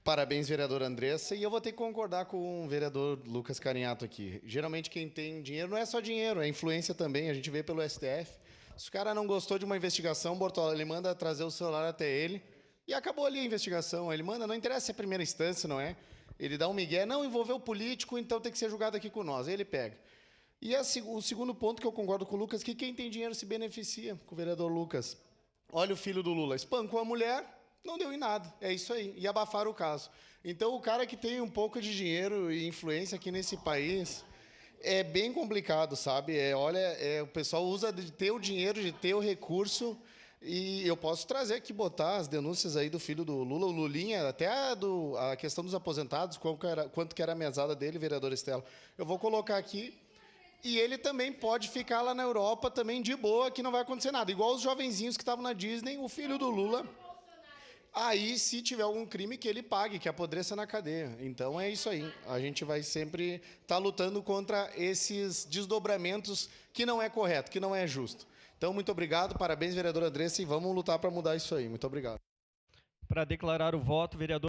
Parabéns, vereador Andressa. E eu vou ter que concordar com o vereador Lucas Carinhato aqui. Geralmente quem tem dinheiro não é só dinheiro, é influência também. A gente vê pelo STF. Se o cara não gostou de uma investigação, Bortola, ele manda trazer o celular até ele e acabou ali a investigação. Ele manda, não interessa se é a primeira instância, não é? Ele dá um migué, não envolveu o político, então tem que ser julgado aqui com nós. Aí ele pega. E o segundo ponto que eu concordo com o Lucas, que quem tem dinheiro se beneficia, com o vereador Lucas. Olha o filho do Lula, espancou a mulher, não deu em nada. É isso aí. E abafaram o caso. Então, o cara que tem um pouco de dinheiro e influência aqui nesse país é bem complicado, sabe? O pessoal usa de ter o dinheiro, de ter o recurso. E eu posso trazer aqui, botar as denúncias aí do filho do Lula, o Lulinha, até a questão dos aposentados, quanto que era a mesada dele, vereador Estela. Eu vou colocar aqui. E ele também pode ficar lá na Europa também de boa, que não vai acontecer nada. Igual os jovenzinhos que estavam na Disney, o filho do Lula. Aí, se tiver algum crime, que ele pague, que apodreça na cadeia. Então, é isso aí. A gente vai sempre estar lutando contra esses desdobramentos que não é correto, que não é justo. Então, muito obrigado. Parabéns, vereador Andressa, e vamos lutar para mudar isso aí. Muito obrigado. Para declarar o voto, vereador